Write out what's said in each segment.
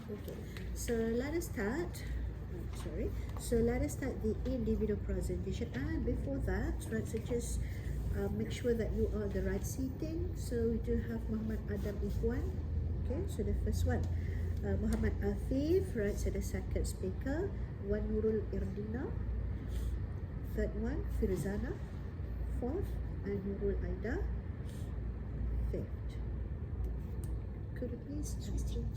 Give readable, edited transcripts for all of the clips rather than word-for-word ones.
Okay, so let us start. Sorry. So let us start the individual presentation. And before that, right, so just make sure that you are the right seating. So we do have Muhammad Adam Ikhwan. Okay, so the first one. Muhammad Afif, right, so the second speaker. Wan Nurul Irdina. Third one, Firzana. Fourth, and Nurul Aida. Fifth. Could you please change?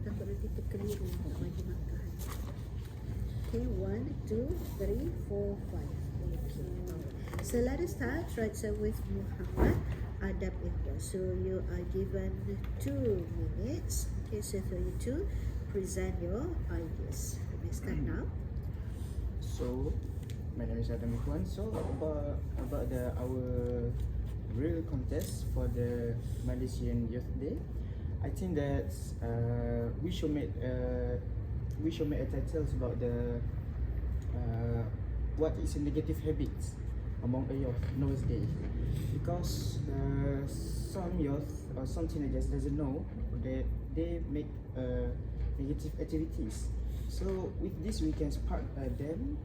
Takut nanti terkeliru nak bagi makan. Okay, 1, 2, 3, 4, 5. Okay. So let us start right so with Muhammad Adam Ikhwan. So you are given 2 minutes. Okay, so for you to present your ideas. Let me start now. So, my name is Adam Ikhwan. So about our real contest for the Malaysian Youth Day, I think that we should make a titles about the what is a negative habits among the youth nowadays, because some youth or some teenagers doesn't know that they make negative activities. So with this we can spark them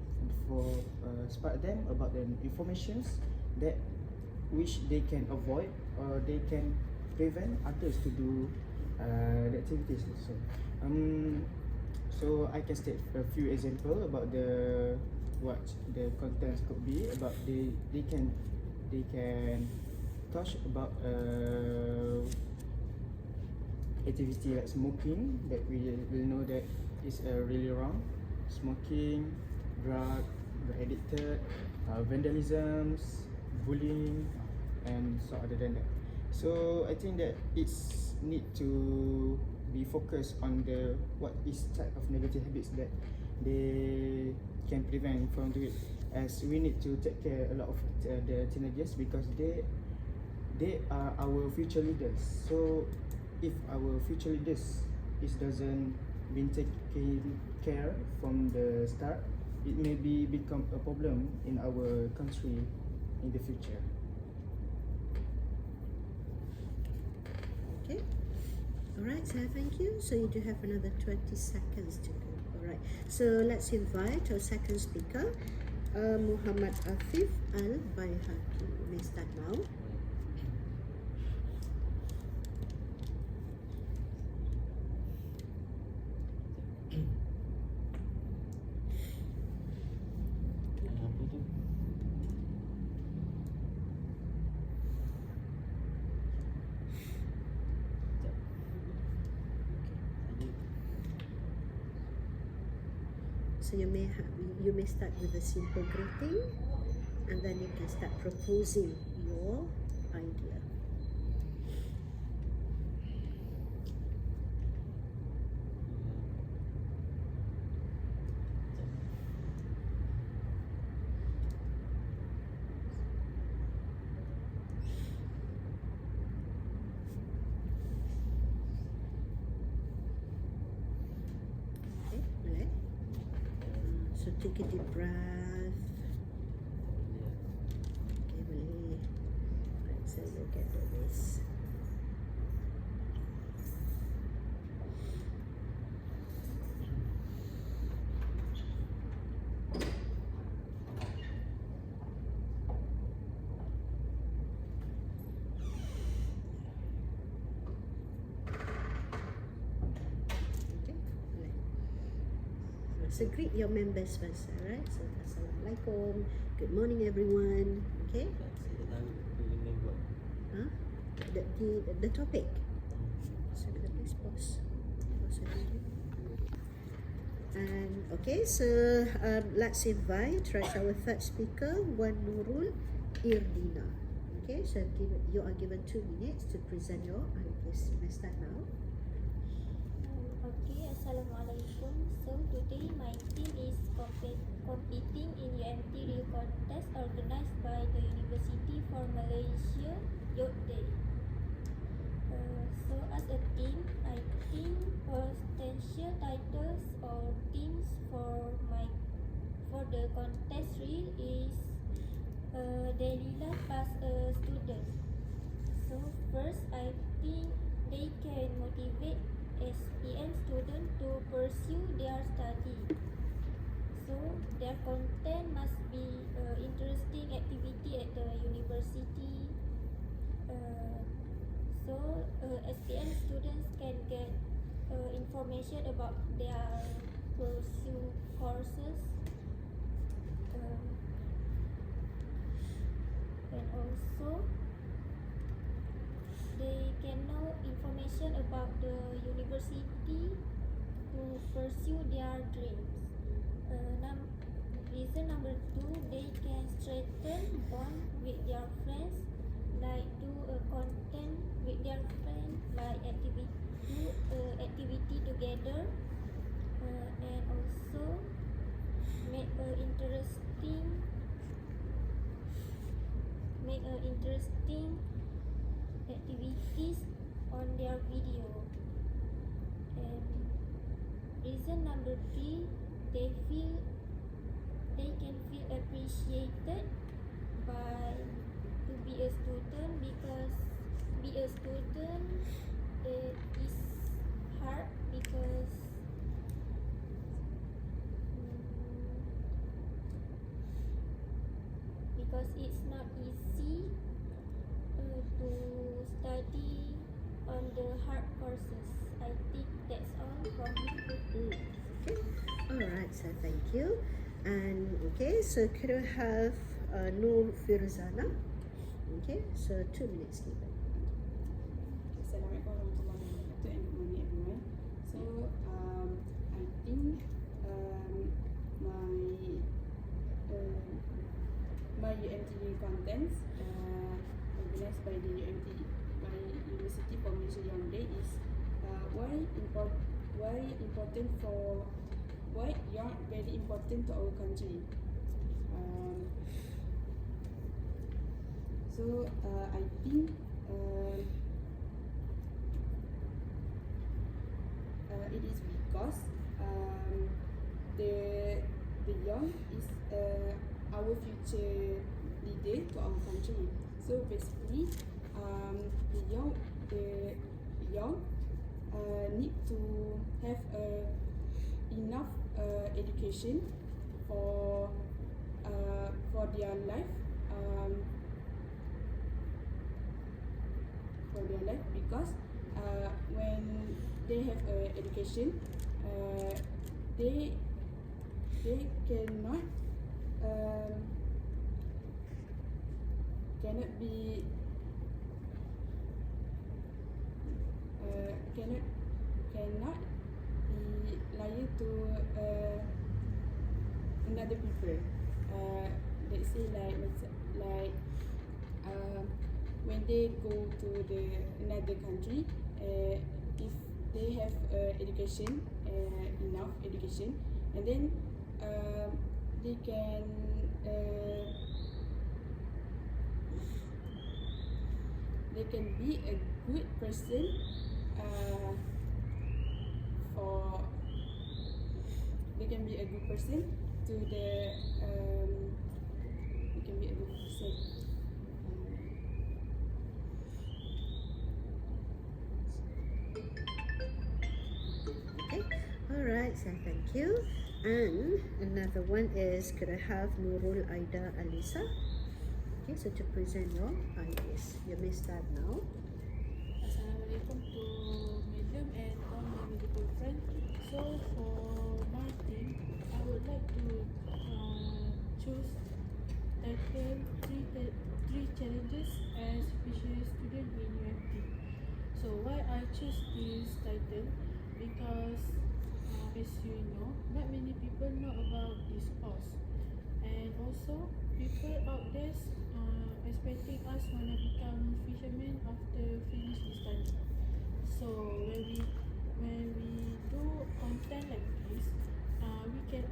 about the informations that which they can avoid or they can prevent others to do the activities. So I can state a few examples about what the contents could be about. They can touch about activity like smoking, that we will know that is really wrong. Smoking, drug addicted, vandalisms, bullying, and so other than that. So I think that it's need to be focused on the what is type of negative habits that they can prevent from doing, as we need to take care a lot of the teenagers, because they are our future leaders. So if our future leaders doesn't been taken care from the start, it may become a problem in our country in the future. Okay. Alright, so thank you. So you do have another 20 seconds to go. Alright, so let's invite our second speaker, Muhammad Afif Al-Bayhaqi. You may start now. So you may start with a simple greeting, and then you can start proposing your idea. Okay, boleh. So take a deep breath. Okay, boleh. Let's have a look at this. Okay, boleh. So greet your members first, alright? So Assalamualaikum. Good morning, everyone. Okay? Huh? The topic. So please pause. Pause the video. And okay, so let's invite our third speaker, Wan Nurul Irdina. Okay, so you are given 2 minutes to present your ideas. You may start now. Okay, Assalamualaikum. So today my team is competing in UMT Rio contest organized by the University for Malaysia Youth Day. So as a team, I think potential titles or themes for the contest reel is daily life as a student. So first, I think they can motivate SPM students to pursue their study. So their content must be interesting activity at the university. So SPM students can get information about their pursue courses. And also they can know information about the university to pursue their dreams. Reason number 2, they can strengthen bond with their friends, like do a content with their friends, like activity together, and also make a interesting activities on their video. And reason number 3, they can feel appreciated by to be a student, because be a student is hard, because it's not easy to study on the hard courses. I think that's all from me. Okay. All right. So thank you. And okay. So could I have Nur Firzana? Okay. So 2 minutes given. Assalamualaikum warahmatullahi wabarakatuh, and good morning everyone. So I think my UMT contents organized by the UMT, my University for Malaysia Young Day, is why young very important to our country. So I think it is because the young is our future leader to our country. So basically, the young need to have enough education for their life. Because when they have education, they cannot be liar to another people. Let's say like when they go to another country, if they have education, enough education, and then they can be a good person to the they can be a good person. Okay. All right. So thank you. And another one is, could I have Nurul Aida Alisa? Okay. So to present your ideas, you may start now. Assalamualaikum to Madam and all my beautiful friends. So for my thing, I would like to choose title three challenges as special student in UMT. So why I choose this title? Because as you know, not many people know about this course, and also people out there expecting us wanna become fishermen after finish the study. So when we do content like this, we can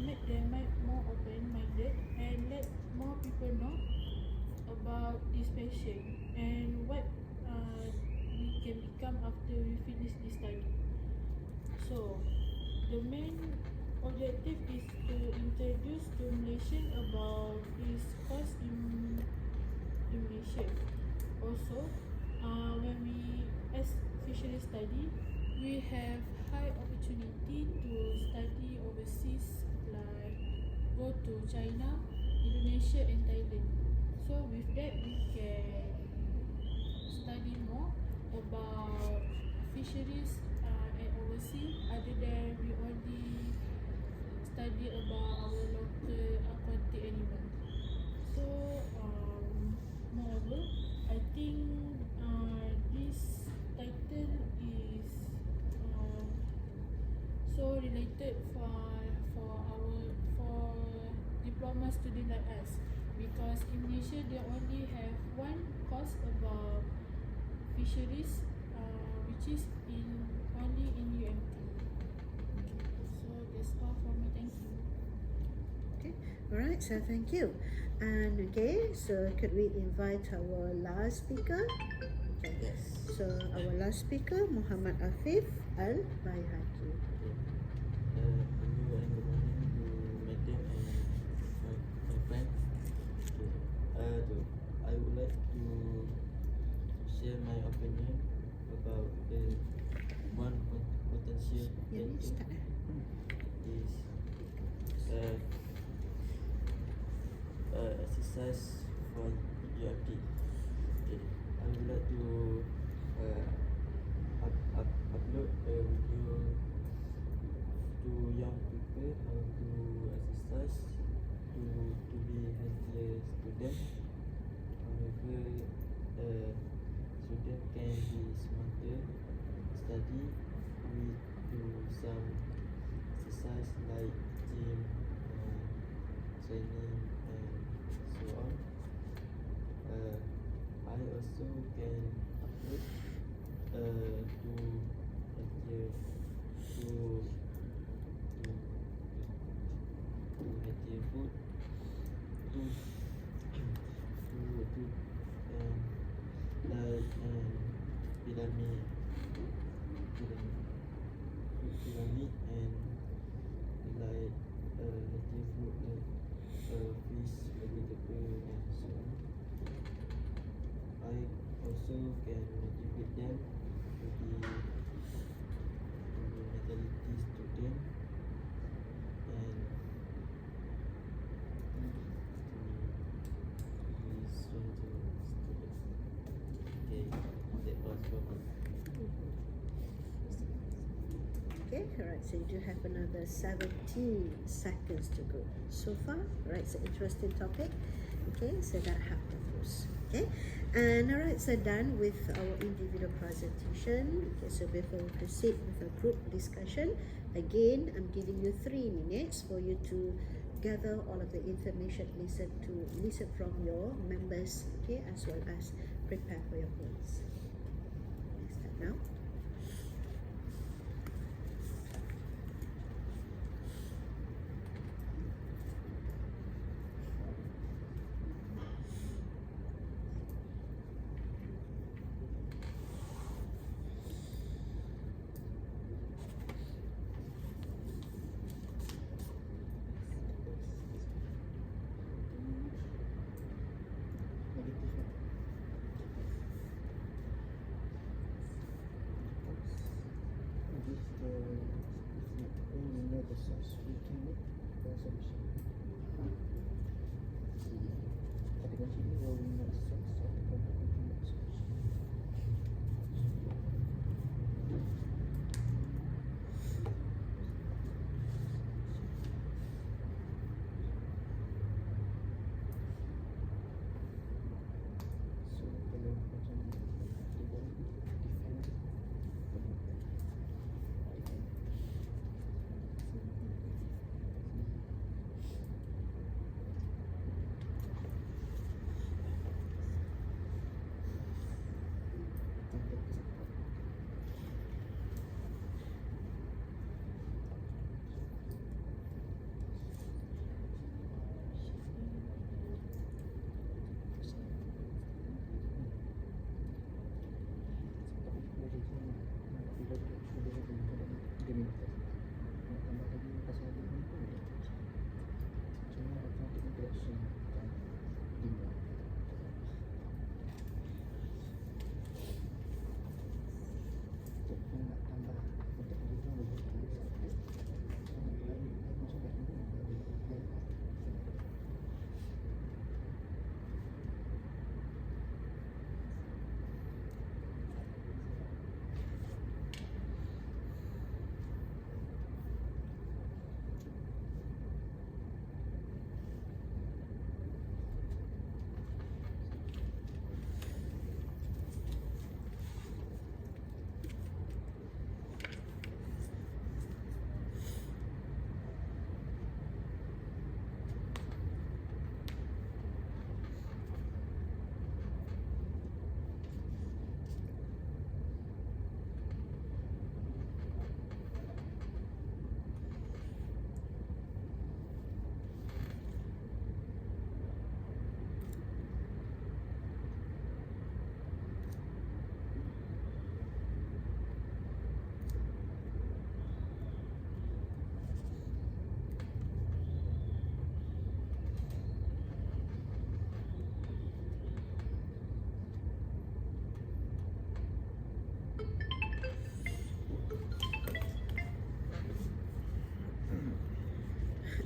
make their mind more open-minded and let more people know about this passion and what we can become after we finish this study. So the main objective is to introduce to Malaysian about this course in Malaysia. Also, when we as study, we have high opportunity to study overseas, like go to China, Indonesia and Thailand. So with that we can study more about fisheries and overseas, other than we only study about our local aquatic animal. So moreover, I think this title is so related for diploma student like us, because in Malaysia they only have one course about fisheries, which is only in UMT. So that's all for me. Thank you. Okay, all right, so thank you. And okay, so could we invite our last speaker? Okay. Yes. So our last speaker, Muhammad Afif Al Baihaqi. Hello and good morning to Madam and my friend. I would like to share my opinion about the one potential Yeah, you dating start. is exercise for ERP. Okay. I would like to upload a video to young people how to exercise to be healthier student. However, student can be smarter study with do some exercise like gym, training and so on. I also can upload to healthier to healthier food to like pyramid and like healthier food like fish, vegetable and so on. I also can motivate them to be mentality student and to be strong to student. Okay, that was for me. Okay, all right, so you do have another 17 seconds to go so far. All right, it's an interesting topic. Okay, so that happened first. Okay, and all right, so done with our individual presentation. Okay, so before we proceed with a group discussion, again, I'm giving you 3 minutes for you to gather all of the information, listen from your members, okay, as well as prepare for your points. Let's start now.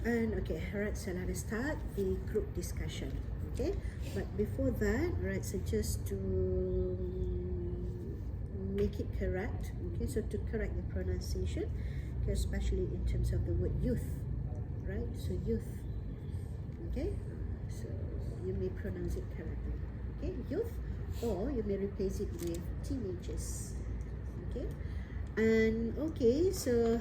And okay, alright, so let us start the group discussion. Okay, but before that, right, so just to make it correct, okay, so to correct the pronunciation, okay, especially in terms of the word youth, right, so youth, okay, so you may pronounce it correctly, okay, youth, or you may replace it with teenagers, okay. And okay, so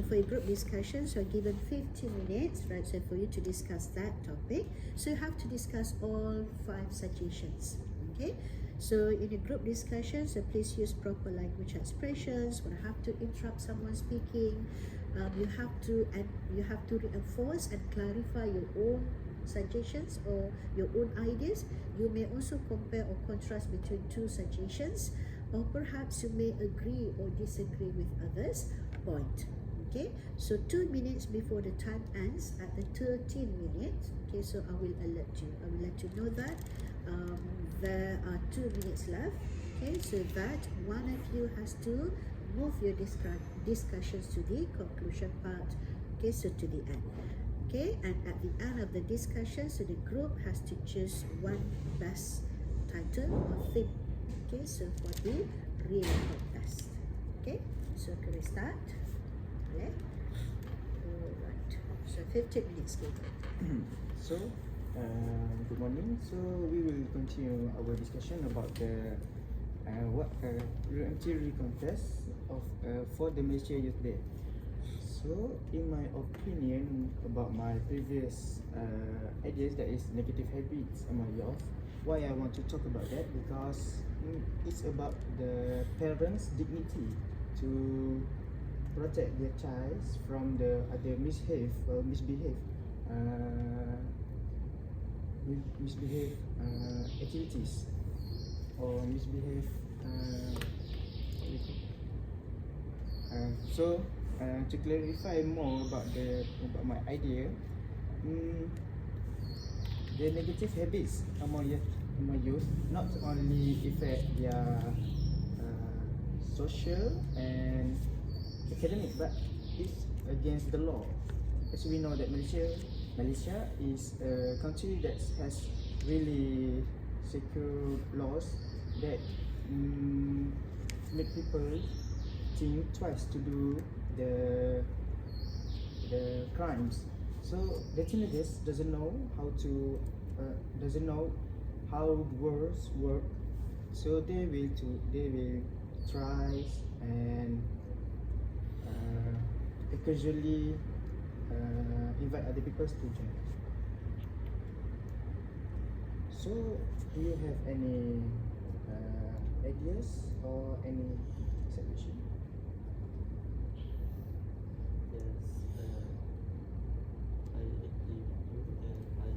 for a group discussion, so given 15 minutes, right, so for you to discuss that topic, so you have to discuss all 5 suggestions, okay. So in a group discussion, so please use proper language expressions. When you have to interrupt someone speaking, you have to reinforce and clarify your own suggestions or your own ideas. You may also compare or contrast between 2 suggestions, or perhaps you may agree or disagree with others' point. Okay, so 2 minutes before the time ends at the 13 minutes, okay, so I will alert you. I will let you know that there are 2 minutes left. Okay, so that one of you has to move your discussions to the conclusion part. Okay, so to the end. Okay, and at the end of the discussion, so the group has to choose one best title or theme. Okay, so for the real contest. Okay, so can we start? Okay. Alright. So 15 minutes later. So, good morning. So we will continue our discussion about the UMT contest of for the Malaysia Youth Day. So, in my opinion about my previous ideas, that is negative habits among youth. Why I want to talk about that? Because it's about the parents' dignity to protect their child from the other misbehave activities or misbehave so to clarify more about my idea, the negative habits among youth not only affect their social and academic, but it's against the law. As we know that Malaysia is a country that has really secure laws that make people think twice to do the crimes. So the teenagers doesn't know how words work. So they will try and occasionally invite other people to join. So do you have any ideas or any suggestion? Yes, I agree with you, and I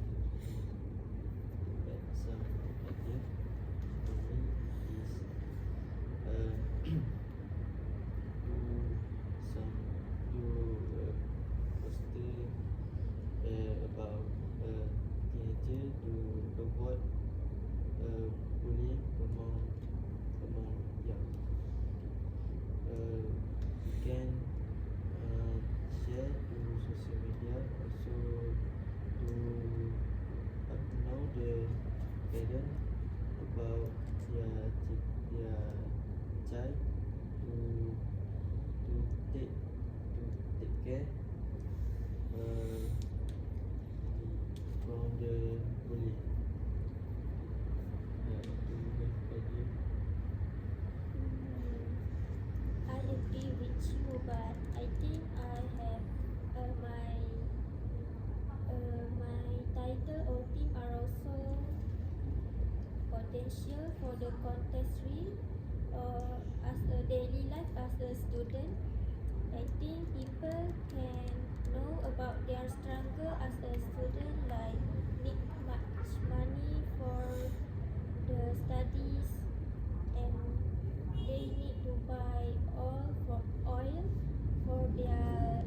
have some idea. For me is poster about teenager to avoid bullying among young. We can share to social media also to know the parent about their child to take care from the bullying. Do you have idea? I agree with you, but I think I have my title or theme are also potential for the contest reel or as a daily life as a student. I think people can know about their struggle as a student, like need much money for the studies, and they need to buy oil for their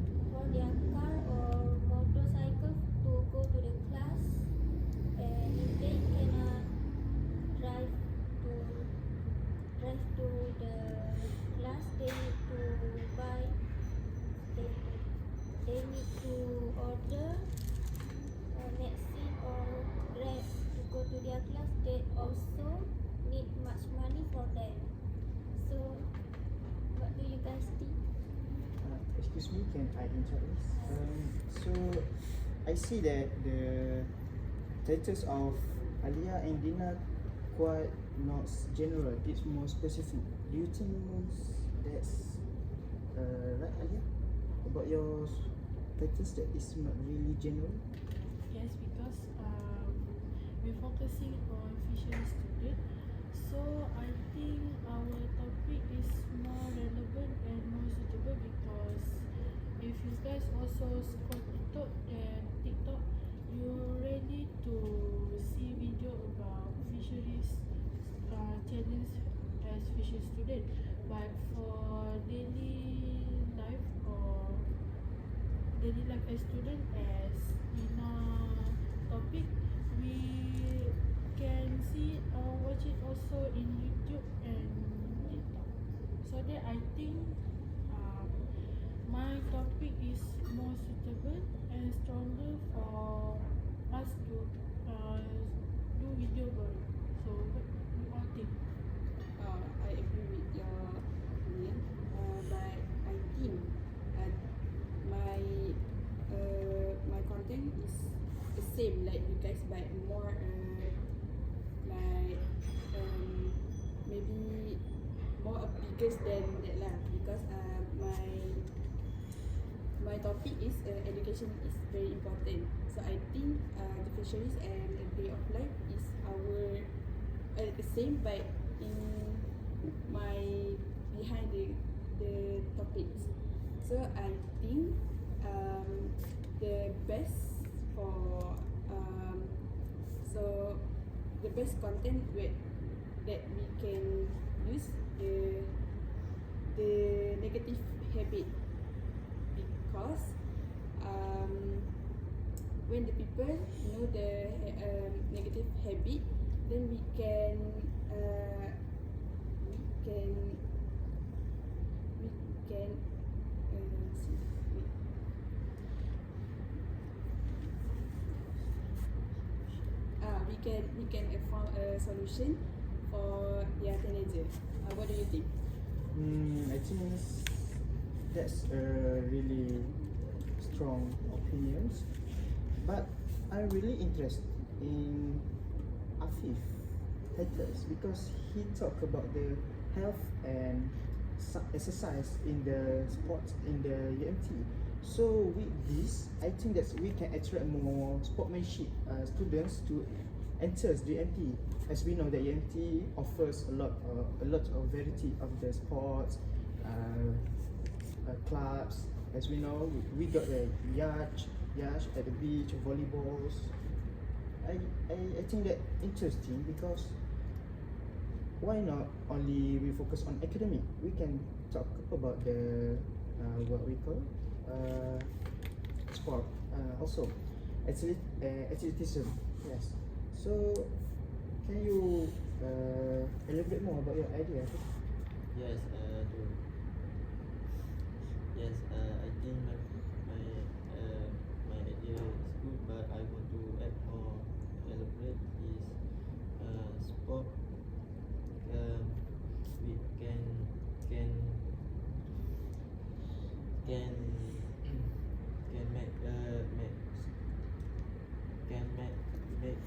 car or motorcycle to go to the class, and if they cannot drive to the class, they need to buy they need to order medicine or Grab to go to their class, they also need much money for that. So, what do you guys think? Excuse me, can I interrupt? So I see that the titles of Alia and Dina quite not general. It's more specific. Do you think that's right, Alia? About your titles that is not really general? Yes, because we're focusing on fishery student. So I think our topic is more relevant and more suitable because if you guys also scroll TikTok, you ready to see video about fisheries challenge as fishery student. But for daily life or daily life as student as in a topic, we can see or watch it also in YouTube and TikTok. So that I think my topic is more suitable and stronger for us to do video about it. So what do you all think? I agree with your opinion, but I think my my content is the same like you guys, but more like maybe more biggest than that lah. Because my topic is education is very important. So I think the fisheries and the way of life is our the same, but in my behind the topics. So I think the best for so the best content that we can use the negative habit, because when the people know the negative habit, then we can see, wait. We can found a solution for their teenager. What do you think? I think that's a really strong opinions, but I'm really interested in Afif titles because he talk about the health and exercise in the sports in the UMT. So with this, I think that we can attract more sportsmanship students to enter the UMT. As we know that UMT offers a lot of variety of the sports clubs. As we know, we got the yacht at the beach, volleyballs. I think that interesting because why not only we focus on academic? We can talk about the what we call sport also athleticism. Yes. So can you elaborate more about your idea? Yes, yes, I think my idea is good, but I want to add more elaborate is sport. We can can make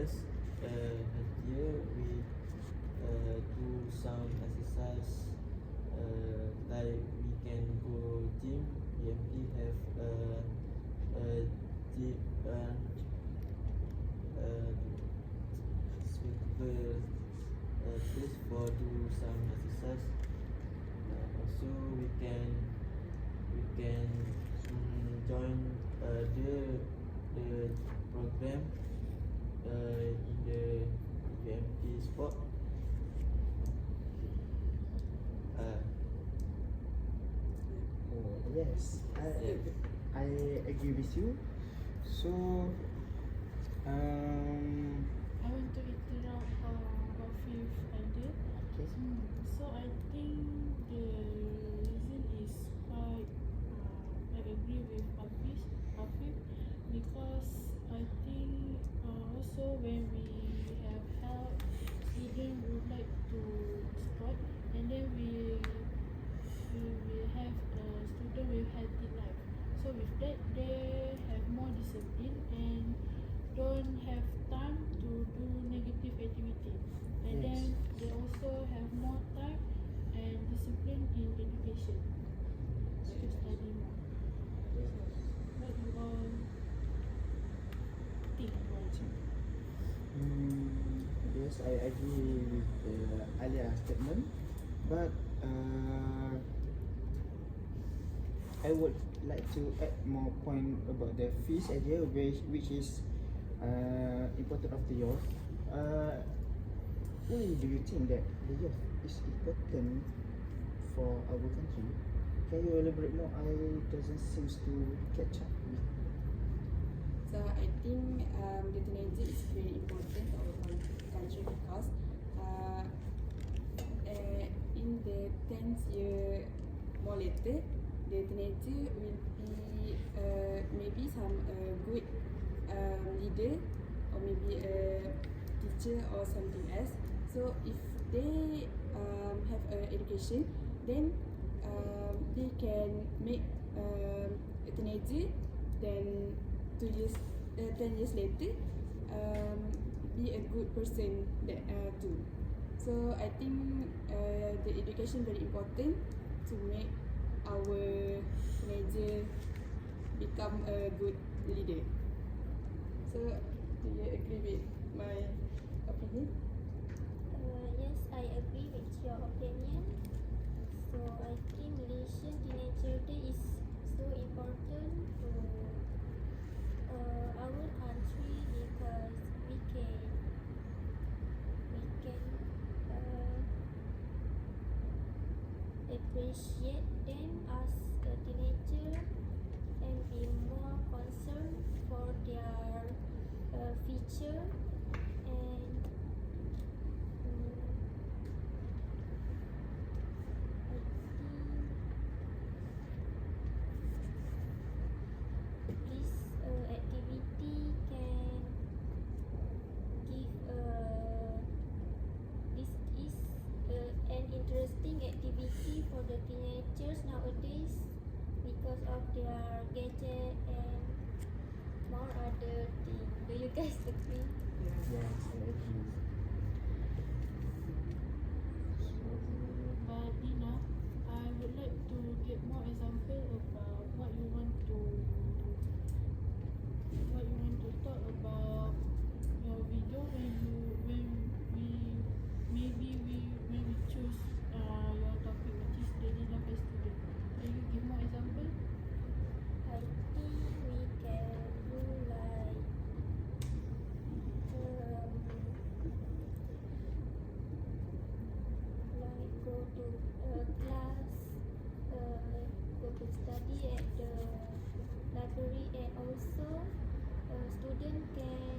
us healthier with do some exercise, like we can go gym. EMP have gym suitable place for do some exercise. Also we can join the program in the UMT sport. Oh, yes, Yes. I agree with you. So, I want to interrupt about fifth idea. okay. So I think the reason is quite I agree with Hafiz I agree with Alia statement, but I would like to add more point about the fees idea, which is important of the youth. Why do you think that the youth is important for our country? Can you elaborate more? I doesn't seems to catch up with. So I think the teenager is very important to our country because in the 10th year more later, the teenager will be maybe some good leader or maybe a teacher or something else. So if they have education, then they can make a teenager, then 10 years later, be a good person that too. So I think the education very important to make our teenager become a good leader. So do you agree with my opinion? Yes, I agree with your opinion. So I think Malaysian Teenager Day is so important to our country because we can appreciate them as a teenager and be more concerned for their future and I think this activity can give this is an interesting activity for the teenagers nowadays because of their gadget and more other things. Do you guys agree? Yes, I agree. But Dina, I would like to get more example about what you want to talk about your video when we choose your topic, which is daily life as student. Can you give more example? I think we can do like go to class, go to study at the library, and also student can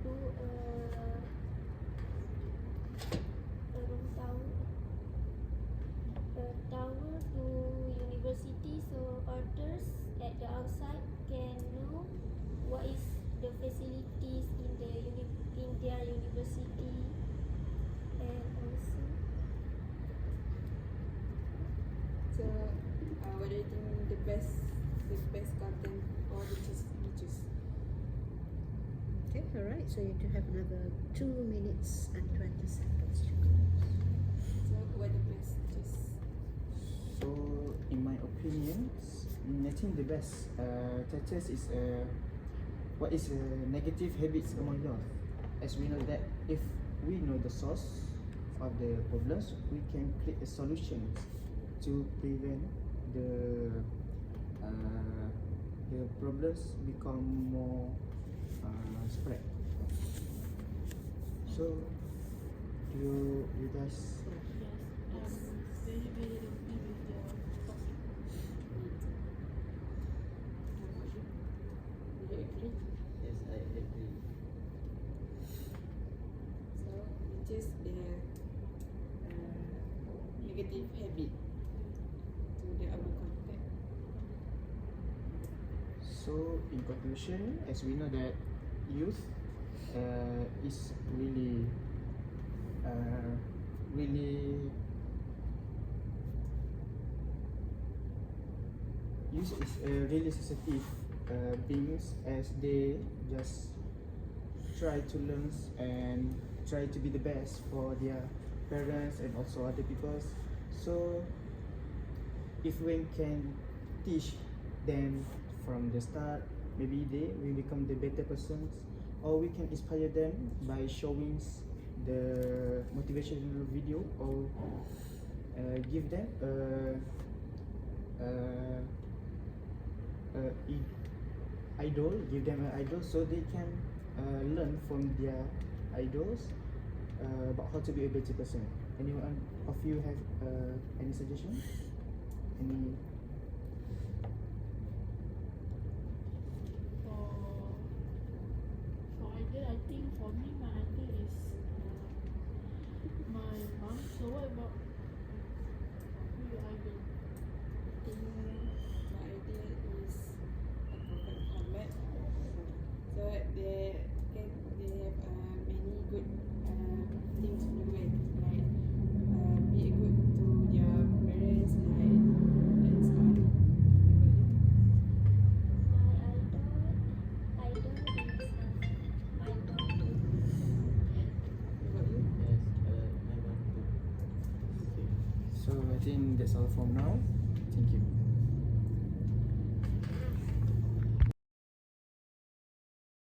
do a room tower to university, so others at the outside can know what is the facilities in their university, and also So what do you think the best content or the choose? Okay, alright, so you do have another 2 minutes and 20 seconds to close. So what the best choose? So, in my opinion, I think the best touches is what is negative habits among youth. As we know that if we know the source of the problems, we can create a solution to prevent the problems become more spread. So, do you guys? Yes, very agree with your topic. Do you agree? Yes, I agree. So we choose the negative habit to the our content. So, in conclusion, as we know that youth is really youth is really sensitive beings, as they just try to learn and try to be the best for their parents and also other people. So, if we can teach them from the start, maybe they will become the better persons or we can inspire them by showing the motivational video, or give them idol, give them an idol so they can learn from their idols about how to be a better person. Anyone of you have any suggestion? Any? For idol, I think for me my idol is my mom. So what about who your idol? I think my idea is Prophet Muhammad. So they have many good things to do, and like be good to their parents, like and so on. My idol is my mom. What about you? Yes, my mom too. Okay. So I think that's all from now. Thank you.